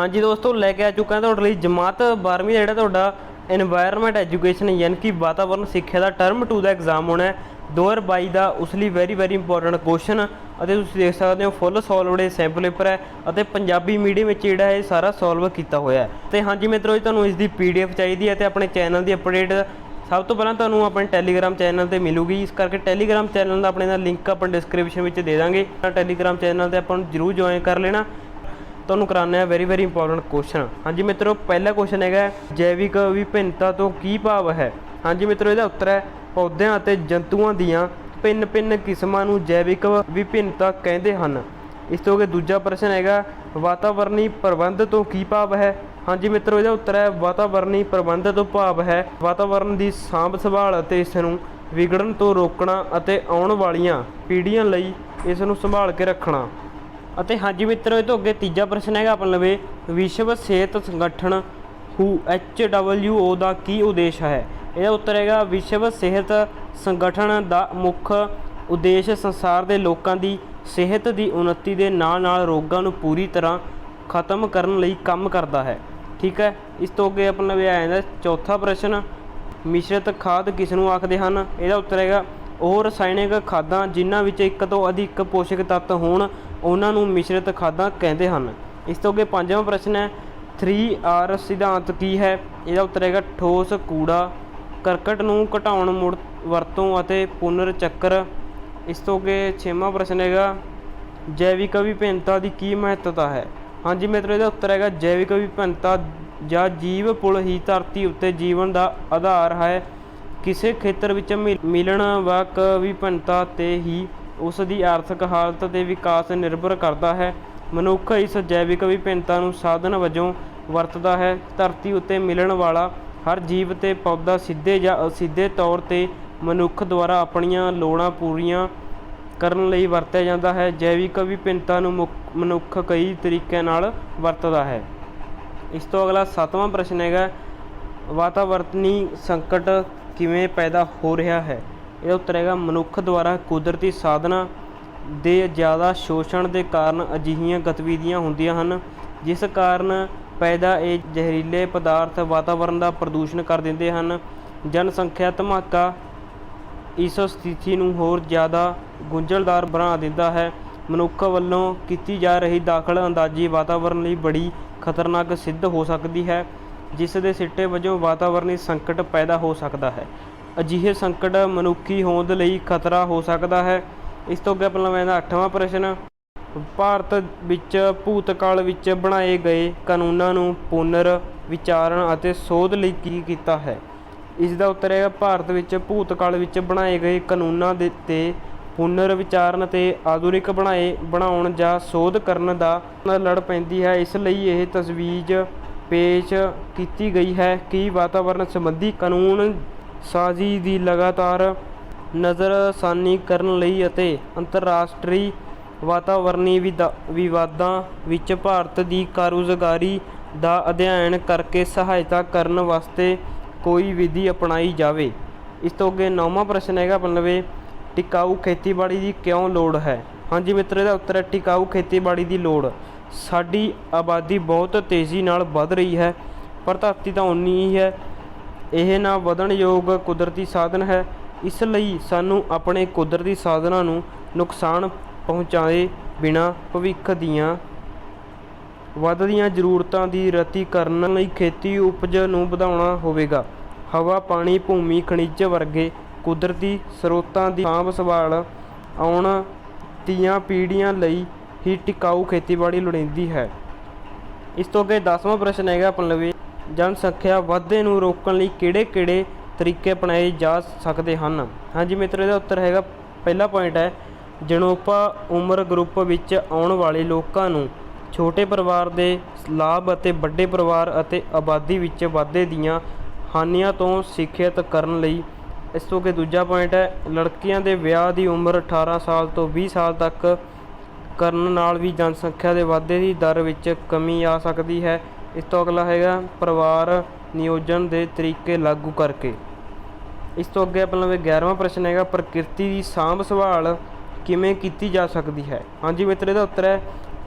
हाँ जी दोस्तों, लैके आ चुका तुहाडे लई जमात 12वीं ਦਾ ਜਿਹੜਾ ਤੁਹਾਡਾ एनवायरनमेंट एजुकेशन यानी कि वातावरण सिक्ख्या ਦਾ टर्म 2 ਦਾ एग्जाम होना है 2022 ਦਾ। ਉਸ ਲਈ ਵੈਰੀ ਇੰਪੋਰਟੈਂਟ क्वेश्चन ਅਤੇ ਤੁਸੀਂ ਦੇਖ ਸਕਦੇ ਹੋ ਫੁੱਲ ਸੋਲਵਡ ਸੈਂਪਲ ਪੇਪਰ ਹੈ ਅਤੇ ਪੰਜਾਬੀ ਮੀਡੀਅਮ ਵਿੱਚ ਜਿਹੜਾ ਇਹ ਸਾਰਾ ਸੋਲਵ ਕੀਤਾ ਹੋਇਆ ਹੈ। ਤੇ ਹਾਂਜੀ ਮਿੱਤਰੋ ਜੀ, ਤੁਹਾਨੂੰ ਇਸ ਦੀ PDF ਚਾਹੀਦੀ ਹੈ ਤੇ ਆਪਣੇ ਚੈਨਲ ਦੀ ਅਪਡੇਟ सब तो पहला तुहानूं अपने टैलीग्राम चैनल पर मिलूगी। इस करके टैलीग्राम चैनल का अपने दा लिंक अपन डिस्क्रिप्शन में दे देंगे। टैलीग्राम चैनल पर अपन जरूर ज्वाइन कर लेना। तुहानूं कराने वेरी इंपॉर्टेंट क्वेश्चन। हाँ जी मित्रों, पहला क्वेश्चन है जैविक विभिन्नता तो की भाव है। हाँ जी मित्रों, इसका उत्तर है पौधों और जंतुओं दीयां भिन्न किस्मां नूं जैविक विभिन्नता कहते हैं। इस तो अगे दूजा प्रश्न है वातावरणी प्रबंध तो की भाव है। हाँ जी मित्रों, इसका उत्तर है वातावरणी प्रबंध तो भाव है वातावरण की सांभ संभाल अते इस नूं विगड़न तो रोकना अते आउण वालियां पीढ़ियां लई इस नूं संभाल के रखना। अते हाँ जी मित्रों, ये तो अगे तीजा प्रश्न है अपन लवे विश्व सेहत संगठन WHO का की उद्देश्य है। यह उत्तर है विश्व सेहत संगठन का मुख्य उद्देश्य संसार के लोगों की सेहत की उन्नति के नाल रोगों को पूरी तरह खत्म करने लई काम करता है। ठीक है, इस तो अगे अपन लवे आ जाता चौथा प्रश्न मिश्रित खाद किसनूं आखदे हन। इसका उत्तर है ਉਹ ਰਸਾਇਣਿਕ ਖਾਦਾਂ ਜਿਨ੍ਹਾਂ ਵਿੱਚ ਇੱਕ ਤੋਂ ਅਧਿਕ ਪੋਸ਼ਕ ਤੱਤ ਹੋਣ ਉਹਨਾਂ ਨੂੰ ਮਿਸ਼ਰਿਤ ਖਾਦਾਂ ਕਹਿੰਦੇ ਹਨ। ਇਸ ਤੋਂ ਅੱਗੇ ਪੰਜਵਾਂ ਪ੍ਰਸ਼ਨ ਹੈ 3R ਸਿਧਾਂਤ ਕੀ ਹੈ। ਇਹਦਾ ਉੱਤਰ ਹੈਗਾ ਠੋਸ ਕੂੜਾ ਕਰਕਟ ਨੂੰ ਘਟਾਉਣ ਮੁੜ ਵਰਤੋਂ ਅਤੇ ਪੁਨਰ ਚੱਕਰ। ਇਸ ਤੋਂ ਅੱਗੇ ਛੇਵਾਂ ਪ੍ਰਸ਼ਨ ਹੈਗਾ ਜੈਵਿਕ ਵਿਭਿੰਨਤਾ ਦੀ ਕੀ ਮਹੱਤਤਾ ਹੈ। ਹਾਂਜੀ ਮਿੱਤਰੋ, ਇਹਦਾ ਉੱਤਰ ਹੈਗਾ ਜੈਵਿਕ ਵਿਭਿੰਨਤਾ ਜਾਂ ਜੀਵ ਪੁਲ ਹੀ ਧਰਤੀ ਉੱਤੇ ਜੀਵਨ ਦਾ ਆਧਾਰ ਹੈ। ਕਿਸੇ ਖੇਤਰ ਵਿੱਚ ਮਿਲਣ ਵਾਕ ਵਿਭਿੰਨਤਾ 'ਤੇ ਹੀ ਉਸ ਦੀ ਆਰਥਿਕ ਹਾਲਤ ਅਤੇ ਵਿਕਾਸ ਨਿਰਭਰ ਕਰਦਾ ਹੈ। ਮਨੁੱਖ ਇਸ ਜੈਵਿਕ ਵਿਭਿੰਨਤਾ ਨੂੰ ਸਾਧਨ ਵਜੋਂ ਵਰਤਦਾ ਹੈ। ਧਰਤੀ ਉੱਤੇ ਮਿਲਣ ਵਾਲਾ ਹਰ ਜੀਵ ਅਤੇ ਪੌਦਾ ਸਿੱਧੇ ਜਾਂ ਅਸਿੱਧੇ ਤੌਰ 'ਤੇ ਮਨੁੱਖ ਦੁਆਰਾ ਆਪਣੀਆਂ ਲੋੜਾਂ ਪੂਰੀਆਂ ਕਰਨ ਲਈ ਵਰਤਿਆ ਜਾਂਦਾ ਹੈ। ਜੈਵਿਕ ਵਿਭਿੰਨਤਾ ਨੂੰ ਮਨੁੱਖ ਕਈ ਤਰੀਕਿਆਂ ਨਾਲ ਵਰਤਦਾ ਹੈ। ਇਸ ਤੋਂ ਅਗਲਾ ਸੱਤਵਾਂ ਪ੍ਰਸ਼ਨ ਹੈਗਾ ਵਾਤਾਵਰਣੀ ਸੰਕਟ ਕਿਵੇਂ ਪੈਦਾ ਹੋ ਰਿਹਾ ਹੈ। ਇਹਦਾ ਉੱਤਰ ਹੈਗਾ ਮਨੁੱਖ ਦੁਆਰਾ ਕੁਦਰਤੀ ਸਾਧਨਾਂ ਦੇ ਜ਼ਿਆਦਾ ਸ਼ੋਸ਼ਣ ਦੇ ਕਾਰਨ ਅਜਿਹੀਆਂ ਗਤੀਵਿਧੀਆਂ ਹੁੰਦੀਆਂ ਹਨ ਜਿਸ ਕਾਰਨ ਪੈਦਾ ਇਹ ਜ਼ਹਿਰੀਲੇ ਪਦਾਰਥ ਵਾਤਾਵਰਨ ਦਾ ਪ੍ਰਦੂਸ਼ਣ ਕਰ ਦਿੰਦੇ ਹਨ। ਜਨਸੰਖਿਆ ਧਮਾਕਾ ਇਸ ਸਥਿਤੀ ਨੂੰ ਹੋਰ ਜ਼ਿਆਦਾ ਗੁੰਝਲਦਾਰ ਬਣਾ ਦਿੰਦਾ ਹੈ। ਮਨੁੱਖ ਵੱਲੋਂ ਕੀਤੀ ਜਾ ਰਹੀ ਦਾਖਲ ਅੰਦਾਜ਼ੀ ਵਾਤਾਵਰਨ ਲਈ ਬੜੀ ਖਤਰਨਾਕ ਸਿੱਧ ਹੋ ਸਕਦੀ ਹੈ ਜਿਸ ਦੇ ਸਿੱਟੇ ਵਜੋਂ ਵਾਤਾਵਰਣੀ ਸੰਕਟ ਪੈਦਾ ਹੋ ਸਕਦਾ ਹੈ। ਅਜਿਹੇ ਸੰਕਟ ਮਨੁੱਖੀ ਹੋਂਦ ਲਈ ਖਤਰਾ ਹੋ ਸਕਦਾ ਹੈ। ਇਸ ਤੋਂ ਅੱਗੇ ਆਪਣਾ ਲੈਂਦਾ 8ਵਾਂ ਪ੍ਰਸ਼ਨ ਭਾਰਤ ਵਿੱਚ ਭੂਤਕਾਲ ਵਿੱਚ ਬਣਾਏ ਗਏ ਕਾਨੂੰਨਾਂ ਨੂੰ ਪੁਨਰ ਵਿਚਾਰਨ ਅਤੇ ਸੋਧ ਲਈ ਕੀ ਕੀਤਾ ਹੈ। ਇਸ ਦਾ ਉੱਤਰ ਹੈ ਭਾਰਤ ਵਿੱਚ ਭੂਤਕਾਲ ਵਿੱਚ ਬਣਾਏ ਗਏ ਕਾਨੂੰਨਾਂ ਦੇ ਤੇ ਪੁਨਰ ਵਿਚਾਰਨ ਅਤੇ ਆਧੁਨਿਕ ਬਣਾਉਣ ਜਾਂ ਸੋਧ ਕਰਨ ਦਾ ਲੜ ਪੈਂਦੀ ਹੈ। ਇਸ ਲਈ ਇਹ ਤਜਵੀਜ਼ ਪੇਸ਼ ਕੀਤੀ ਗਈ ਹੈ ਕਿ ਵਾਤਾਵਰਨ ਸੰਬੰਧੀ ਕਾਨੂੰਨ ਸਾਜ਼ੀ ਦੀ ਲਗਾਤਾਰ ਨਜ਼ਰਸਾਨੀ ਕਰਨ ਲਈ ਅਤੇ ਅੰਤਰਰਾਸ਼ਟਰੀ ਵਾਤਾਵਰਣੀ ਵਿਵਾਦਾਂ ਵਿੱਚ ਭਾਰਤ ਦੀ ਕਾਰਗੁਜ਼ਾਰੀ ਦਾ ਅਧਿਐਨ ਕਰਕੇ ਸਹਾਇਤਾ ਕਰਨ ਵਾਸਤੇ ਕੋਈ ਵਿਧੀ ਅਪਣਾਈ ਜਾਵੇ। ਇਸ ਤੋਂ ਅੱਗੇ 9ਵਾਂ ਪ੍ਰਸ਼ਨ ਹੈਗਾ ਪਨਵੇਂ ਟਿਕਾਊ ਖੇਤੀਬਾੜੀ ਦੀ ਕਿਉਂ ਲੋੜ ਹੈ। ਹਾਂਜੀ ਮਿੱਤਰੋ, ਇਹਦਾ ਉੱਤਰ ਹੈ ਟਿਕਾਊ ਖੇਤੀਬਾੜੀ ਦੀ ਲੋੜ ਸਾਡੀ ਆਬਾਦੀ ਬਹੁਤ ਤੇਜ਼ੀ ਨਾਲ ਵੱਧ ਰਹੀ ਹੈ ਪਰ ਧਰਤੀ ਤਾਂ ਉਨੀ ਹੀ ਹੈ। ਇਹ ਨਾ ਵਧਣ ਯੋਗ ਕੁਦਰਤੀ ਸਾਧਨ ਹੈ। ਇਸ ਲਈ ਸਾਨੂੰ ਆਪਣੇ ਕੁਦਰਤੀ ਸਾਧਨਾਂ ਨੂੰ ਨੁਕਸਾਨ ਪਹੁੰਚਾਏ ਬਿਨਾਂ ਭਵਿੱਖ ਦੀਆਂ ਵੱਧਦੀਆਂ ਜ਼ਰੂਰਤਾਂ ਦੀ ਰੱਤੀ ਕਰਨ ਲਈ ਖੇਤੀ ਉਪਜ ਨੂੰ ਵਧਾਉਣਾ ਹੋਵੇਗਾ। ਹਵਾ ਪਾਣੀ ਭੂਮੀ ਖਣਿਜ ਵਰਗੇ ਕੁਦਰਤੀ ਸਰੋਤਾਂ ਦੀ ਸਾਂਭ ਸੰਭਾਲ ਆਉਣ ਦੀਆਂ ਪੀੜ੍ਹੀਆਂ ਲਈ ਹੀ ਟਿਕਾਊ ਖੇਤੀਬਾੜੀ ਲੋੜੀਂਦੀ ਹੈ। ਇਸ ਤੋਂ ਅੱਗੇ 10ਵਾਂ ਪ੍ਰਸ਼ਨ ਹੈਗਾ ਆਪਣ ਲਵੇ ਜਨਸੰਖਿਆ ਵਾਧੇ ਨੂੰ ਰੋਕਣ ਲਈ ਕਿਹੜੇ ਤਰੀਕੇ ਅਪਣਾਏ ਜਾ ਸਕਦੇ ਹਨ। ਹਾਂਜੀ ਮਿੱਤਰੋ, ਇਹਦਾ ਉੱਤਰ ਹੈਗਾ ਪਹਿਲਾ ਪੁਆਇੰਟ ਹੈ ਜਣੋਪਾ ਉਮਰ ਗਰੁੱਪ ਵਿੱਚ ਆਉਣ ਵਾਲੇ ਲੋਕਾਂ ਨੂੰ ਛੋਟੇ ਪਰਿਵਾਰ ਦੇ ਲਾਭ ਅਤੇ ਵੱਡੇ ਪਰਿਵਾਰ ਅਤੇ ਆਬਾਦੀ ਵਿੱਚ ਵਾਧੇ ਦੀਆਂ ਹਾਨੀਆਂ ਤੋਂ ਸਿੱਖਿਅਤ ਕਰਨ ਲਈ। ਇਸ ਤੋਂ ਅੱਗੇ ਦੂਜਾ ਪੁਆਇੰਟ ਹੈ ਲੜਕੀਆਂ ਦੇ ਵਿਆਹ ਦੀ ਉਮਰ 18 ਸਾਲ ਤੋਂ 20 ਸਾਲ ਤੱਕ ਕਰਨ ਨਾਲ ਵੀ ਜਨਸੰਖਿਆ ਦੇ ਵਾਧੇ ਦੀ ਦਰ ਵਿੱਚ ਕਮੀ ਆ ਸਕਦੀ ਹੈ। ਇਸ ਤੋਂ ਅਗਲਾ ਹੈਗਾ ਪਰਿਵਾਰ ਨਿਯੋਜਨ ਦੇ ਤਰੀਕੇ ਲਾਗੂ ਕਰਕੇ। ਇਸ ਤੋਂ ਅੱਗੇ ਆਪਣਾ 11ਵਾਂ ਪ੍ਰਸ਼ਨ ਹੈਗਾ ਪ੍ਰਕਿਰਤੀ ਦੀ ਸਾਂਭ ਸੰਭਾਲ ਕਿਵੇਂ ਕੀਤੀ ਜਾ ਸਕਦੀ ਹੈ। ਹਾਂਜੀ ਮਿੱਤਰ, ਇਹਦਾ ਉੱਤਰ ਹੈ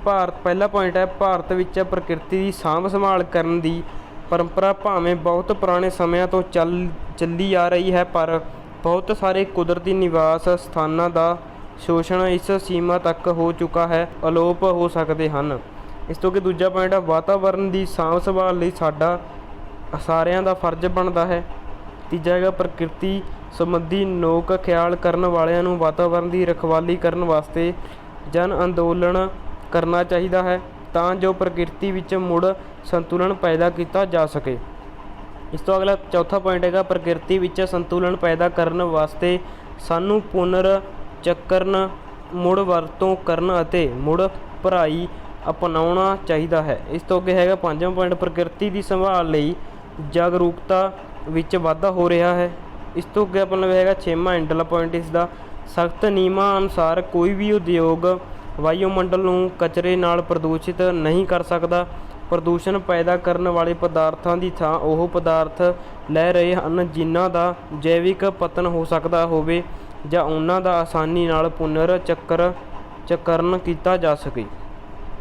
ਪਹਿਲਾ ਪੁਆਇੰਟ ਹੈ, ਭਾਰਤ ਵਿੱਚ ਪ੍ਰਕਿਰਤੀ ਦੀ ਸਾਂਭ ਸੰਭਾਲ ਕਰਨ ਦੀ ਪਰੰਪਰਾ ਭਾਵੇਂ ਬਹੁਤ ਪੁਰਾਣੇ ਸਮਿਆਂ ਤੋਂ ਚੱਲੀ ਆ ਰਹੀ ਹੈ, ਪਰ ਬਹੁਤ ਸਾਰੇ ਕੁਦਰਤੀ ਨਿਵਾਸ ਸਥਾਨਾਂ ਦਾ ਸ਼ੋਸ਼ਣ ਇਸ ਸੀਮਾ ਤੱਕ ਹੋ ਚੁੱਕਾ ਹੈ, ਅਲੋਪ ਹੋ ਸਕਦੇ ਹਨ। ਇਸ ਤੋਂ ਅੱਗੇ ਦੂਜਾ ਪੁਆਇੰਟ ਹੈ, ਵਾਤਾਵਰਨ ਦੀ ਸਾਂਭ ਸੰਭਾਲ ਲਈ ਸਾਡਾ ਸਾਰਿਆਂ ਦਾ ਫਰਜ਼ ਬਣਦਾ ਹੈ। ਤੀਜਾ ਹੈਗਾ, ਪ੍ਰਕਿਰਤੀ ਸੰਬੰਧੀ ਲੋਕ ਖਿਆਲ ਕਰਨ ਵਾਲਿਆਂ ਨੂੰ ਵਾਤਾਵਰਨ ਦੀ ਰਖਵਾਲੀ ਕਰਨ ਵਾਸਤੇ ਜਨ ਅੰਦੋਲਨ ਕਰਨਾ ਚਾਹੀਦਾ ਹੈ, ਤਾਂ ਜੋ ਪ੍ਰਕਿਰਤੀ ਵਿੱਚ ਮੁੜ ਸੰਤੁਲਨ ਪੈਦਾ ਕੀਤਾ ਜਾ ਸਕੇ। ਇਸ ਤੋਂ ਅਗਲਾ ਚੌਥਾ ਪੁਆਇੰਟ ਹੈਗਾ, ਪ੍ਰਕਿਰਤੀ ਵਿੱਚ ਸੰਤੁਲਨ ਪੈਦਾ ਕਰਨ ਵਾਸਤੇ ਸਾਨੂੰ ਪੁਨਰ ਚੱਕਰਨ, ਮੁੜ ਵਰਤੋਂ ਕਰਨ ਅਤੇ ਮੁੜ ਭਰਾਈ ਅਪਣਾਉਣਾ ਚਾਹੀਦਾ ਹੈ। ਇਸ ਤੋਂ ਅੱਗੇ ਹੈਗਾ ਪੰਜਵਾਂ ਪੁਆਇੰਟ, ਪ੍ਰਕਿਰਤੀ ਦੀ ਸੰਭਾਲ ਲਈ ਜਾਗਰੂਕਤਾ ਵਿੱਚ ਵਾਧਾ ਹੋ ਰਿਹਾ ਹੈ। ਇਸ ਤੋਂ ਅੱਗੇ ਆਪਣਾ ਹੈਗਾ ਛੇਵਾਂ ਐਂਡਲਾ ਪੁਆਇੰਟ ਇਸ ਦਾ, ਸਖਤ ਨਿਯਮਾਂ ਅਨੁਸਾਰ ਕੋਈ ਵੀ ਉਦਯੋਗ ਵਾਯੂਮੰਡਲ ਨੂੰ ਕਚਰੇ ਨਾਲ ਪ੍ਰਦੂਸ਼ਿਤ ਨਹੀਂ ਕਰ ਸਕਦਾ। ਪ੍ਰਦੂਸ਼ਣ ਪੈਦਾ ਕਰਨ ਵਾਲੇ ਪਦਾਰਥਾਂ ਦੀ ਥਾਂ ਉਹ ਪਦਾਰਥ ਲੈ ਰਹੇ ਹਨ ਜਿਨ੍ਹਾਂ ਦਾ ਜੈਵਿਕ ਪਤਨ ਹੋ ਸਕਦਾ ਹੋਵੇ ਜਾਂ ਉਹਨਾਂ ਦਾ ਆਸਾਨੀ ਨਾਲ ਪੁਨਰ ਚੱਕਰਨ ਕੀਤਾ ਜਾ ਸਕੇ।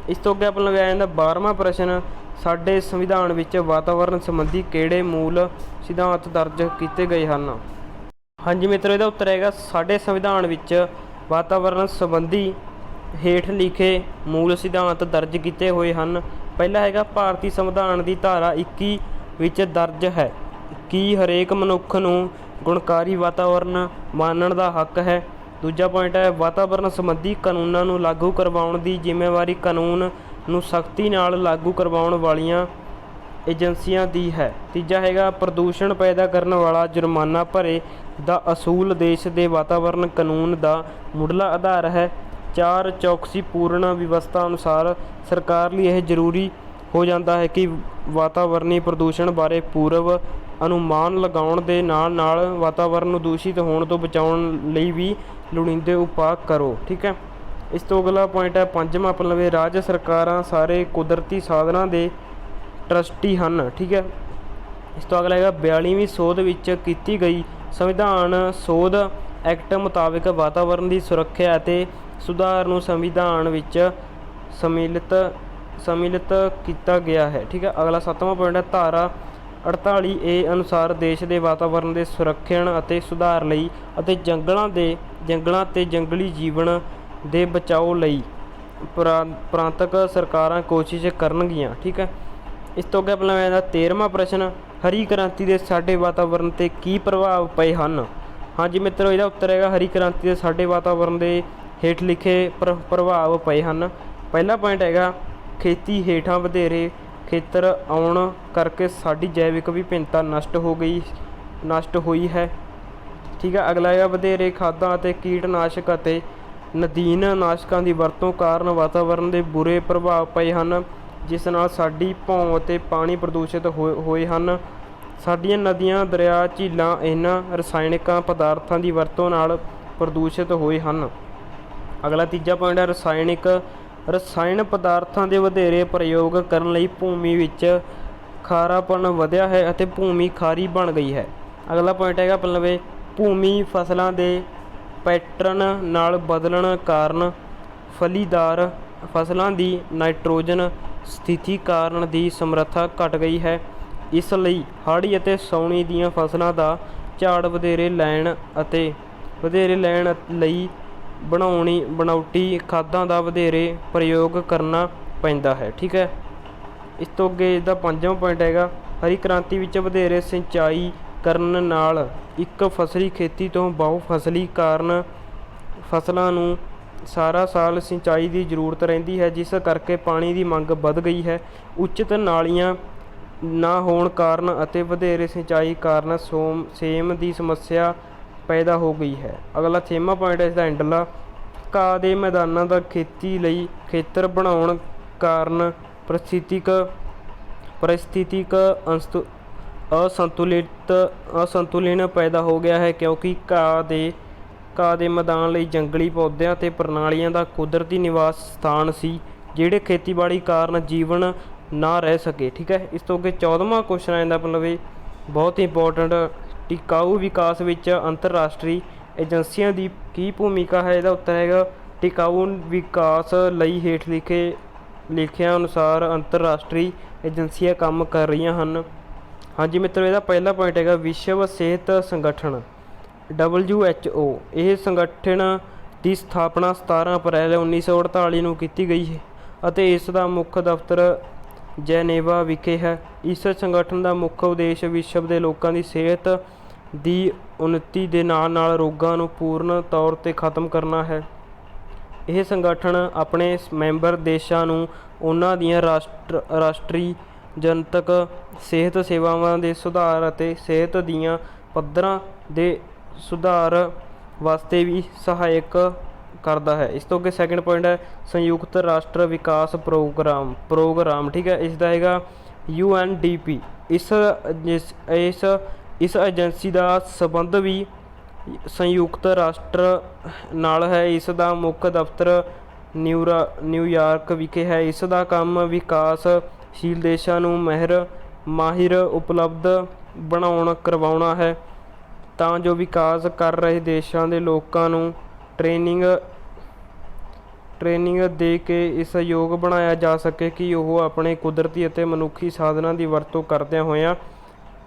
ਇਸ ਤੋਂ ਅੱਗੇ ਆਪਣਾ ਆ ਜਾਂਦਾ 12ਵਾਂ ਪ੍ਰਸ਼ਨ, ਸਾਡੇ ਸੰਵਿਧਾਨ ਵਿੱਚ ਵਾਤਾਵਰਨ ਸੰਬੰਧੀ ਕਿਹੜੇ ਮੂਲ ਸਿਧਾਂਤ ਦਰਜ ਕੀਤੇ ਗਏ ਹਨ? ਹਾਂਜੀ ਮਿੱਤਰੋ, ਇਹਦਾ ਉੱਤਰ ਹੈਗਾ ਸਾਡੇ ਸੰਵਿਧਾਨ ਵਿੱਚ ਵਾਤਾਵਰਨ ਸੰਬੰਧੀ ਹੇਠ ਲਿਖੇ ਮੂਲ ਸਿਧਾਂਤ ਦਰਜ ਕੀਤੇ ਹੋਏ ਹਨ। ਪਹਿਲਾ ਹੈਗਾ, ਭਾਰਤੀ ਸੰਵਿਧਾਨ ਦੀ ਧਾਰਾ 21 ਵਿੱਚ ਦਰਜ ਹੈ ਕਿ ਹਰੇਕ ਮਨੁੱਖ ਨੂੰ ਗੁਣਕਾਰੀ ਵਾਤਾਵਰਨ ਮਾਣਨ ਦਾ ਹੱਕ ਹੈ। ਦੂਜਾ ਪੁਆਇੰਟ ਹੈ, ਵਾਤਾਵਰਨ ਸੰਬੰਧੀ ਕਾਨੂੰਨਾਂ ਨੂੰ ਲਾਗੂ ਕਰਵਾਉਣ ਦੀ ਜ਼ਿੰਮੇਵਾਰੀ ਕਾਨੂੰਨ ਨੂੰ ਸਖਤੀ ਨਾਲ ਲਾਗੂ ਕਰਵਾਉਣ ਵਾਲੀਆਂ ਏਜੰਸੀਆਂ ਦੀ ਹੈ। ਤੀਜਾ ਹੈਗਾ, ਪ੍ਰਦੂਸ਼ਣ ਪੈਦਾ ਕਰਨ ਵਾਲਾ ਜੁਰਮਾਨਾ ਭਰੇ ਦਾ ਅਸੂਲ ਦੇਸ਼ ਦੇ ਵਾਤਾਵਰਨ ਕਾਨੂੰਨ ਦਾ ਮੁੱਢਲਾ ਆਧਾਰ ਹੈ। 4 ਚੌਕਸੀ ਪੂਰਨ ਵਿਵਸਥਾ ਅਨੁਸਾਰ ਸਰਕਾਰ ਲਈ ਇਹ ਜ਼ਰੂਰੀ ਹੋ ਜਾਂਦਾ ਹੈ ਕਿ ਵਾਤਾਵਰਣੀ ਪ੍ਰਦੂਸ਼ਣ ਬਾਰੇ ਪੂਰਵ ਅਨੁਮਾਨ ਲਗਾਉਣ ਦੇ ਨਾਲ ਨਾਲ ਵਾਤਾਵਰਨ ਨੂੰ ਦੂਸ਼ਿਤ ਹੋਣ ਤੋਂ ਬਚਾਉਣ ਲਈ ਵੀ ਲੋੜੀਂਦੇ ਉਪਾਅ ਕਰੋ। ਠੀਕ ਹੈ। ਇਸ ਤੋਂ ਅਗਲਾ ਪੁਆਇੰਟ ਹੈ ਪੰਜਵਾਂ ਆਪਣਾ ਲਵੇ, ਰਾਜ ਸਰਕਾਰਾਂ ਸਾਰੇ ਕੁਦਰਤੀ ਸਾਧਨਾਂ ਦੇ ਟਰਸਟੀ ਹਨ। ਠੀਕ ਹੈ। ਇਸ ਤੋਂ ਅਗਲਾ ਹੈਗਾ 42ਵੀਂ ਸੋਧ ਵਿੱਚ ਕੀਤੀ ਗਈ ਸੰਵਿਧਾਨ ਸੋਧ ਐਕਟ ਮੁਤਾਬਿਕ ਵਾਤਾਵਰਨ ਦੀ ਸੁਰੱਖਿਆ ਅਤੇ ਸੁਧਾਰ ਨੂੰ ਸੰਵਿਧਾਨ ਵਿੱਚ ਸਮਿਲਿਤ ਕੀਤਾ ਗਿਆ ਹੈ। ਠੀਕ ਹੈ। ਅਗਲਾ 7ਵਾਂ ਪੁਆਇੰਟ ਹੈ, ਧਾਰਾ 48A ਅਨੁਸਾਰ ਦੇਸ਼ ਦੇ ਵਾਤਾਵਰਨ ਦੇ ਸੁਰੱਖਿਅਣ ਅਤੇ ਸੁਧਾਰ ਲਈ ਅਤੇ ਜੰਗਲਾਂ ਤੇ ਜੰਗਲੀ ਜੀਵਨ ਦੇ ਬਚਾਓ ਲਈ ਪ੍ਰਾਂਤਕ ਸਰਕਾਰਾਂ ਕੋਸ਼ਿਸ਼ ਕਰਨਗੀਆਂ। ਠੀਕ ਹੈ। ਇਸ ਤੋਂ ਅੱਗੇ ਆਪਣਾ ਇਹਦਾ 13ਵਾਂ ਪ੍ਰਸ਼ਨ, ਹਰੀ ਕ੍ਰਾਂਤੀ ਦੇ ਸਾਡੇ ਵਾਤਾਵਰਨ 'ਤੇ ਕੀ ਪ੍ਰਭਾਵ ਪਏ ਹਨ? ਹਾਂਜੀ ਮਿੱਤਰੋ, ਇਹਦਾ ਉੱਤਰ ਹੈਗਾ ਹਰੀ ਕ੍ਰਾਂਤੀ ਦੇ ਸਾਡੇ ਵਾਤਾਵਰਨ ਦੇ ਹੇਠ ਲਿਖੇ ਪ੍ਰਭਾਵ ਪਏ ਹਨ। ਪਹਿਲਾ ਪੁਆਇੰਟ ਹੈਗਾ, ਖੇਤੀ ਹੇਠਾਂ ਵਧੇਰੇ ਖੇਤਰ ਆਉਣ ਕਰਕੇ ਸਾਡੀ ਜੈਵਿਕ ਵਿਭਿੰਨਤਾ ਨਸ਼ਟ ਹੋਈ ਹੈ। ਠੀਕ ਹੈ। ਅਗਲਾ ਹੈਗਾ, ਵਧੇਰੇ ਖਾਦਾਂ ਅਤੇ ਕੀਟਨਾਸ਼ਕ ਅਤੇ ਨਦੀਨਨਾਸ਼ਕਾਂ ਦੀ ਵਰਤੋਂ ਕਾਰਨ ਵਾਤਾਵਰਨ ਦੇ ਬੁਰੇ ਪ੍ਰਭਾਵ ਪਏ ਹਨ, ਜਿਸ ਨਾਲ ਸਾਡੀ ਭੌਂ ਅਤੇ ਪਾਣੀ ਪ੍ਰਦੂਸ਼ਿਤ ਹੋਏ ਹਨ। ਸਾਡੀਆਂ ਨਦੀਆਂ, ਦਰਿਆ, ਝੀਲਾਂ ਇਹਨਾਂ ਰਸਾਇਣਿਕਾਂ ਪਦਾਰਥਾਂ ਦੀ ਵਰਤੋਂ ਨਾਲ ਪ੍ਰਦੂਸ਼ਿਤ ਹੋਏ ਹਨ। ਅਗਲਾ ਤੀਜਾ ਪੁਆਇੰਟ ਹੈ, ਰਸਾਇਣ ਪਦਾਰਥਾਂ ਦੇ ਵਧੇਰੇ ਪ੍ਰਯੋਗ ਕਰਨ ਲਈ ਭੂਮੀ ਵਿੱਚ ਖਾਰਾਪਣ ਵਧਿਆ ਹੈ ਅਤੇ ਭੂਮੀ ਖਾਰੀ ਬਣ ਗਈ ਹੈ। ਅਗਲਾ ਪੁਆਇੰਟ ਹੈਗਾ ਪਲਵੇ, ਭੂਮੀ ਫਸਲਾਂ ਦੇ ਪੈਟਰਨ ਨਾਲ ਬਦਲਣ ਕਾਰਨ ਫਲੀਦਾਰ ਫਸਲਾਂ ਦੀ ਨਾਈਟ੍ਰੋਜਨ ਸਥਿਤੀ ਕਾਰਨ ਦੀ ਸਮਰੱਥਾ ਘਟ ਗਈ ਹੈ। ਇਸ ਲਈ ਹਾੜੀ ਅਤੇ ਸਾਉਣੀ ਦੀਆਂ ਫਸਲਾਂ ਦਾ ਝਾੜ ਵਧੇਰੇ ਲੈਣ ਲਈ ਬਣਾਉਟੀ ਖਾਦਾਂ ਦਾ ਵਧੇਰੇ ਪ੍ਰਯੋਗ ਕਰਨਾ ਪੈਂਦਾ ਹੈ। ਠੀਕ ਹੈ। ਇਸ ਤੋਂ ਅੱਗੇ ਇਹਦਾ 5ਵਾਂ ਪੁਆਇੰਟ ਹੈਗਾ, ਹਰੀ ਕ੍ਰਾਂਤੀ ਵਿੱਚ ਵਧੇਰੇ ਸਿੰਚਾਈ ਕਰਨ ਨਾਲ ਇੱਕ ਫਸਲੀ ਖੇਤੀ ਤੋਂ ਬਹੁ ਫਸਲੀ ਕਾਰਨ ਫਸਲਾਂ ਨੂੰ ਸਾਰਾ ਸਾਲ ਸਿੰਚਾਈ ਦੀ ਜ਼ਰੂਰਤ ਰਹਿੰਦੀ ਹੈ, ਜਿਸ ਕਰਕੇ ਪਾਣੀ ਦੀ ਮੰਗ ਵੱਧ ਗਈ ਹੈ। ਉਚਿਤ ਨਾਲੀਆਂ ਨਾ ਹੋਣ ਕਾਰਨ ਅਤੇ ਵਧੇਰੇ ਸਿੰਚਾਈ ਕਾਰਨ ਸੇਮ ਦੀ ਸਮੱਸਿਆ ਪੈਦਾ ਹੋ ਗਈ ਹੈ। ਅਗਲਾ 6ਵਾਂ ਪੁਆਇੰਟ ਹੈ ਇਸਦਾ ਐਂਡਲਾ, ਘਾਹ ਦੇ ਮੈਦਾਨਾਂ ਦਾ ਖੇਤੀ ਲਈ ਖੇਤਰ ਬਣਾਉਣ ਕਾਰਨ ਪਾਰਿਸਥਿਤਿਕ ਅਸੰਤੁਲਨ ਪੈਦਾ ਹੋ ਗਿਆ ਹੈ, ਕਿਉਂਕਿ ਘਾਹ ਦੇ ਮੈਦਾਨ ਲਈ ਜੰਗਲੀ ਪੌਦਿਆਂ ਅਤੇ ਪ੍ਰਣਾਲੀਆਂ ਦਾ ਕੁਦਰਤੀ ਨਿਵਾਸ ਸਥਾਨ ਸੀ, ਜਿਹੜੇ ਖੇਤੀਬਾੜੀ ਕਾਰਨ ਜੀਵਨ ਨਾ ਰਹਿ ਸਕੇ। ਠੀਕ ਹੈ। ਇਸ ਤੋਂ ਅੱਗੇ 14ਵਾਂ ਕੁਐਸਚਨ ਆ ਜਾਂਦਾ ਮਤਲਬ ਬਹੁਤ ਹੀ ਇੰਪੋਰਟੈਂਟ, ਟਿਕਾਊ ਵਿਕਾਸ ਵਿੱਚ ਅੰਤਰਰਾਸ਼ਟਰੀ ਏਜੰਸੀਆਂ ਦੀ ਕੀ ਭੂਮਿਕਾ ਹੈ? ਇਹਦਾ ਉੱਤਰ ਹੈਗਾ, ਟਿਕਾਊ ਵਿਕਾਸ ਲਈ ਹੇਠ ਲਿਖੇ ਲਿਖਿਆ ਅਨੁਸਾਰ ਅੰਤਰਰਾਸ਼ਟਰੀ ਏਜੰਸੀਆਂ ਕੰਮ ਕਰ ਰਹੀਆਂ ਹਨ। ਹਾਂਜੀ ਮਿੱਤਰੋ, ਇਹਦਾ ਪਹਿਲਾ ਪੁਆਇੰਟ ਹੈਗਾ ਵਿਸ਼ਵ ਸਿਹਤ ਸੰਗਠਨ WHO। ਇਹ ਸੰਗਠਨ ਦੀ ਸਥਾਪਨਾ 17 ਅਪ੍ਰੈਲ 1948 ਨੂੰ ਕੀਤੀ ਗਈ ਹੈ ਅਤੇ ਇਸ ਦਾ ਮੁੱਖ ਦਫ਼ਤਰ ਜੈਨੇਵਾ ਵਿਖੇ ਹੈ। ਇਸ ਸੰਗਠਨ ਦਾ ਮੁੱਖ ਉਦੇਸ਼ ਵਿਸ਼ਵ ਦੇ ਲੋਕਾਂ ਦੀ ਸਿਹਤ ਦੀ ਉੱਨਤੀ ਦੇ ਨਾਲ ਰੋਗਾਂ ਨੂੰ ਪੂਰਨ ਤੌਰ 'ਤੇ ਖਤਮ ਕਰਨਾ ਹੈ। ਇਹ ਸੰਗਠਨ ਆਪਣੇ ਮੈਂਬਰ ਦੇਸ਼ਾਂ ਨੂੰ ਉਹਨਾਂ ਦੀਆਂ ਰਾਸ਼ਟਰੀ ਜਨਤਕ ਸਿਹਤ ਸੇਵਾਵਾਂ ਦੇ ਸੁਧਾਰ ਅਤੇ ਸਿਹਤ ਦੀਆਂ ਪੱਧਰਾਂ ਦੇ ਸੁਧਾਰ ਵਾਸਤੇ ਵੀ ਸਹਾਇਕ ਕਰਦਾ ਹੈ। ਇਸ ਤੋਂ ਅੱਗੇ ਸੈਕਿੰਡ ਪੁਆਇੰਟ ਹੈ ਸੰਯੁਕਤ ਰਾਸ਼ਟਰ ਵਿਕਾਸ ਪ੍ਰੋਗਰਾਮ। ਠੀਕ ਹੈ, ਇਸ ਦਾ ਹੈਗਾ UNDP। ਇਸ ਏਜੰਸੀ ਦਾ ਸੰਬੰਧ ਵੀ ਸੰਯੁਕਤ ਰਾਸ਼ਟਰ ਨਾਲ ਹੈ। ਇਸ ਦਾ ਮੁੱਖ ਦਫ਼ਤਰ ਨਿਊਯਾਰਕ ਵਿਖੇ ਹੈ। ਇਸ ਦਾ ਕੰਮ ਵਿਕਾਸਸ਼ੀਲ ਦੇਸ਼ਾਂ ਨੂੰ ਮਾਹਿਰ ਉਪਲਬਧ ਕਰਵਾਉਣਾ ਹੈ ਤਾਂ ਜੋ ਵਿਕਾਸ ਕਰ ਰਹੇ ਦੇਸ਼ਾਂ ਦੇ ਲੋਕਾਂ ਨੂੰ ਟ੍ਰੇਨਿੰਗ ਦੇ ਕੇ ਇਸ ਯੋਗ ਬਣਾਇਆ ਜਾ ਸਕੇ ਕਿ ਉਹ ਆਪਣੇ ਕੁਦਰਤੀ ਅਤੇ ਮਨੁੱਖੀ ਸਾਧਨਾਂ ਦੀ ਵਰਤੋਂ ਕਰਦਿਆਂ ਹੋਇਆਂ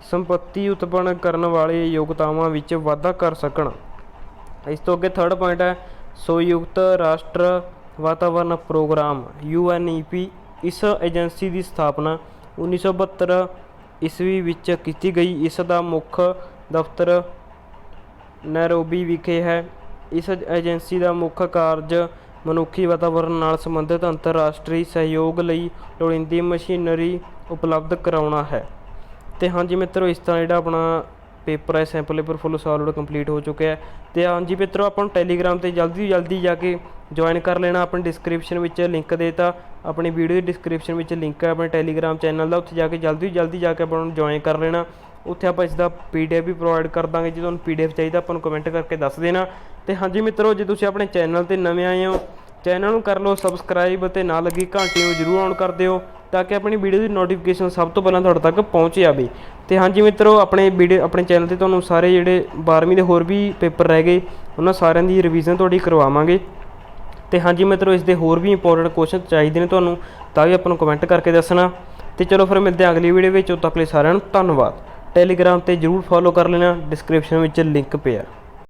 ਸੰਪੱਤੀ ਉਤਪੰਨ ਕਰਨ ਵਾਲੇ ਯੋਗਤਾਵਾਂ ਵਿੱਚ ਵਾਧਾ ਕਰ ਸਕਣ। ਇਸ ਤੋਂ ਅੱਗੇ ਥਰਡ ਪੁਆਇੰਟ ਹੈ ਸੰਯੁਕਤ ਰਾਸ਼ਟਰ ਵਾਤਾਵਰਨ ਪ੍ਰੋਗਰਾਮ UNEP। ਇਸ ਏਜੰਸੀ ਦੀ ਸਥਾਪਨਾ 1972 ਈਸਵੀ ਵਿੱਚ ਕੀਤੀ ਗਈ। ਇਸ ਦਾ ਮੁੱਖ ਦਫ਼ਤਰ ਨੈਰੋਬੀ ਵਿਖੇ ਹੈ। ਇਸ ਏਜੰਸੀ ਦਾ ਮੁੱਖ ਕਾਰਜ ਮਨੁੱਖੀ ਵਾਤਾਵਰਨ ਨਾਲ ਸੰਬੰਧਿਤ ਅੰਤਰਰਾਸ਼ਟਰੀ ਸਹਿਯੋਗ ਲਈ ਲੋੜੀਂਦੀ ਮਸ਼ੀਨਰੀ ਉਪਲਬਧ ਕਰਾਉਣਾ ਹੈ। ਅਤੇ ਹਾਂਜੀ ਮਿੱਤਰੋ, ਇਸ ਤਰ੍ਹਾਂ ਜਿਹੜਾ ਆਪਣਾ ਪੇਪਰ ਹੈ ਸੈਂਪਲ ਪੇਪਰ ਫੁੱਲ ਸੋਲਵਡ ਕੰਪਲੀਟ ਹੋ ਚੁੱਕਿਆ ਹੈ। ਅਤੇ ਹਾਂਜੀ ਮਿੱਤਰੋ, ਆਪਾਂ ਨੂੰ ਟੈਲੀਗ੍ਰਾਮ 'ਤੇ ਜਲਦੀ ਤੋਂ ਜਲਦੀ ਜਾ ਕੇ ਜੁਆਇਨ ਕਰ ਲੈਣਾ। ਆਪਣੀ ਡਿਸਕ੍ਰਿਪਸ਼ਨ ਵਿੱਚ ਲਿੰਕ ਦੇਤਾ, ਆਪਣੀ ਵੀਡੀਓ ਦੀ ਡਿਸਕ੍ਰਿਪਸ਼ਨ ਵਿੱਚ ਲਿੰਕ ਹੈ ਆਪਣੇ ਟੈਲੀਗ੍ਰਾਮ ਚੈਨਲ ਦਾ। ਉੱਥੇ ਜਾ ਕੇ ਜਲਦੀ ਤੋਂ ਜਲਦੀ ਜਾ ਕੇ ਆਪਾਂ ਨੂੰ ਜੁਆਇਨ ਕਰ ਲੈਣਾ। ਉੱਥੇ ਆਪਾਂ ਇਸ ਦਾ PDF ਵੀ ਪ੍ਰੋਵਾਈਡ ਕਰ ਦਾਂਗੇ। ਜੇ ਤੁਹਾਨੂੰ PDF ਚਾਹੀਦਾ ਆਪਾਂ ਨੂੰ ਕਮੈਂਟ ਕਰਕੇ ਦੱਸ ਦੇਣਾ। ਅਤੇ ਹਾਂਜੀ ਮਿੱਤਰੋ, ਜੇ ਤੁਸੀਂ ਆਪਣੇ ਚੈਨਲ 'ਤੇ ਨਵੇਂ ਆਏ ਹੋ, ਚੈਨਲ ਨੂੰ ਕਰ ਲਓ ਸਬਸਕ੍ਰਾਈਬ ਅਤੇ ਨਾਲ ਲੱਗੀ ਘੰਟੀ ਨੂੰ ਜ਼ਰੂਰ ਔਨ ਕਰ ਦਿਓ ਤਾਂ ਕਿ ਆਪਣੀ ਵੀਡੀਓ ਦੀ ਨੋਟੀਫਿਕੇਸ਼ਨ ਸਭ ਤੋਂ ਪਹਿਲਾਂ ਤੁਹਾਡੇ ਤੱਕ ਪਹੁੰਚ ਜਾਵੇ। ਅਤੇ ਹਾਂਜੀ ਮਿੱਤਰੋ, ਆਪਣੇ ਚੈਨਲ 'ਤੇ ਤੁਹਾਨੂੰ ਸਾਰੇ ਜਿਹੜੇ 12ਵੀਂ ਦੇ ਹੋਰ ਵੀ ਪੇਪਰ ਰਹਿ ਗਏ ਉਹਨਾਂ ਸਾਰਿਆਂ ਦੀ ਰਿਵੀਜ਼ਨ ਤੁਹਾਡੀ ਕਰਵਾਵਾਂਗੇ। ਅਤੇ ਹਾਂਜੀ ਮਿੱਤਰੋ, ਇਸ ਦੇ ਹੋਰ ਵੀ ਇੰਪੋਰਟੈਂਟ ਕੁਐਸਚਨ ਚਾਹੀਦੇ ਨੇ ਤੁਹਾਨੂੰ ਤਾਂ ਵੀ ਆਪਾਂ ਨੂੰ ਕਮੈਂਟ ਕਰਕੇ ਦੱਸਣਾ। ਅਤੇ ਚਲੋ ਫਿਰ ਮਿਲਦੇ ਹਾਂ ਅਗਲੀ ਵੀਡੀਓ ਵਿੱਚ। ਉਦੋਂ ਤੱਕ ਲਈ ਸਾਰਿਆਂ ਨੂੰ ਧੰਨਵਾਦ। ਟੈਲੀਗ੍ਰਾਮ 'ਤੇ ਜ਼ਰੂਰ ਫੋਲੋ ਕਰ ਲੈਣਾ, ਡਿਸਕ੍ਰਿਪਸ਼ਨ ਵਿੱਚ ਲਿੰਕ ਪਿਆ।